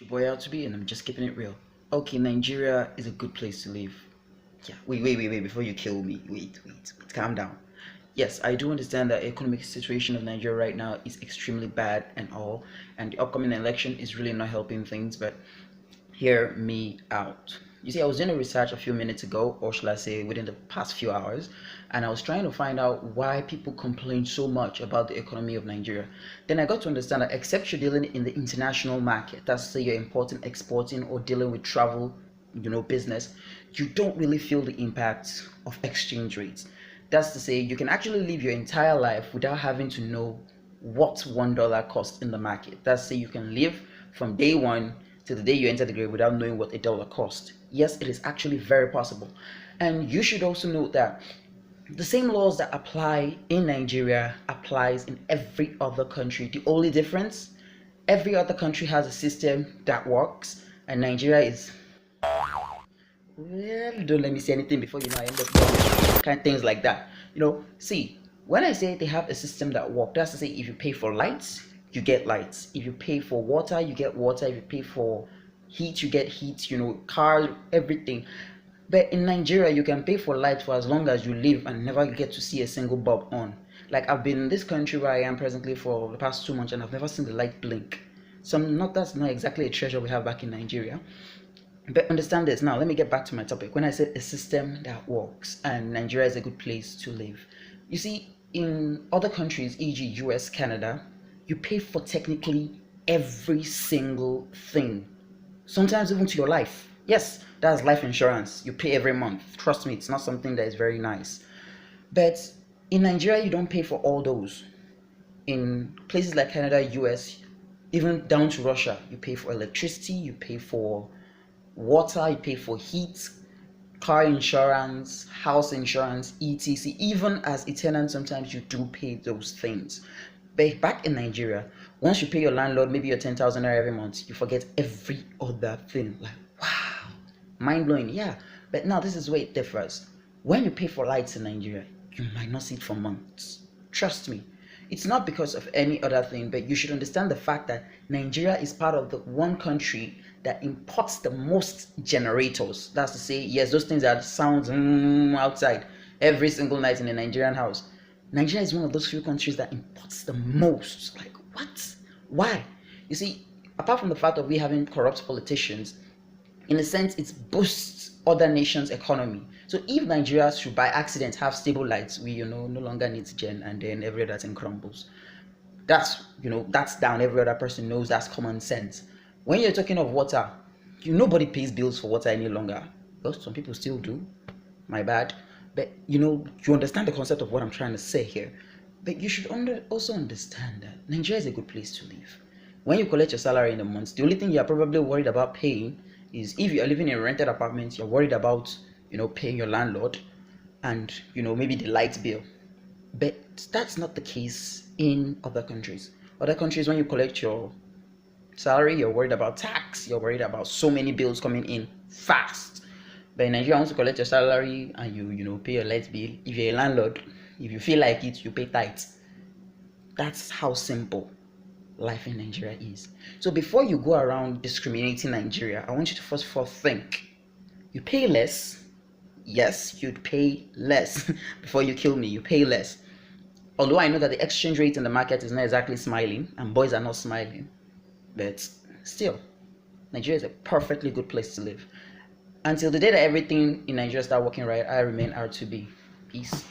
your boy out to be, and I'm just keeping it real. Okay, Nigeria is a good place to live. Yeah, wait, before you kill me. Wait, calm down. Yes, I do understand that economic situation of Nigeria right now is extremely bad and all, and the upcoming election is really not helping things, but hear me out. You see, I was doing a research a few minutes ago, or should I say within the past few hours, and I was trying to find out why people complain so much about the economy of Nigeria. Then I got to understand that except you're dealing in the international market, that's say you're importing, exporting, or dealing with travel, business, you don't really feel the impact of exchange rates. That's to say, you can actually live your entire life without having to know what $1 costs in the market. That's to say, you can live from day one till the day you enter the grave without knowing what a dollar cost. Yes, it is actually very possible. And you should also note that the same laws that apply in Nigeria applies in every other country. The only difference, every other country has a system that works, and Nigeria is, well, don't let me say anything before I end up doing kind of things like that. See, when I say they have a system that works, that's to say if you pay for lights, you get lights. If you pay for water, you get water. If you pay for heat, you get heat, car, everything. But in Nigeria, you can pay for light for as long as you live and never get to see a single bulb on. Like, I've been in this country where I am presently for the past 2 months and I've never seen the light blink. So that's not exactly a treasure we have back in Nigeria. But understand this. Now, let me get back to my topic. When I said a system that works and Nigeria is a good place to live, you see, in other countries, e.g., US, Canada, you pay for technically every single thing, sometimes even to your life. Yes, that's life insurance. You pay every month. Trust me, it's not something that is very nice. But in Nigeria, you don't pay for all those. In places like Canada, US, even down to Russia, you pay for electricity, you pay for water, you pay for heat, car insurance, house insurance, etc. Even as a tenant, sometimes you do pay those things. But back in Nigeria, once you pay your landlord maybe your 10,000 naira every month, you forget every other thing. Like, wow, mind blowing. Yeah, but now this is where it differs. When you pay for lights in Nigeria, you might not see it for months. Trust me. It's not because of any other thing, but you should understand the fact that Nigeria is part of the one country that imports the most generators. That's to say, yes, those things that sounds outside every single night in a Nigerian house. Nigeria is one of those few countries that imports the most. Like, what? Why? You see, apart from the fact of we having corrupt politicians, in a sense, it boosts other nations' economy. So if Nigeria should by accident have stable lights, we no longer need gen, and then every other thing crumbles. That's down. Every other person knows that's common sense. When you're talking of water, nobody pays bills for water any longer. Well, some people still do. My bad. But you understand the concept of what I'm trying to say here. But you should also understand that Nigeria is a good place to live. When you collect your salary in a month, the only thing you're probably worried about paying is if you're living in a rented apartment, you're worried about paying your landlord and maybe the light bill. But that's not the case in other countries. Other countries, when you collect your salary, you're worried about tax, you're worried about so many bills coming in fast. But in Nigeria, once you collect your salary and you pay your light bill, if you're a landlord, if you feel like it, you pay tithes. That's how simple life in Nigeria is. So before you go around discriminating Nigeria, I want you to first of all think. You pay less. Yes, you'd pay less. Before you kill me, you pay less. Although I know that the exchange rate in the market is not exactly smiling, and boys are not smiling, but still, Nigeria is a perfectly good place to live. Until the day that everything in Nigeria start working right, I remain R2B. Peace.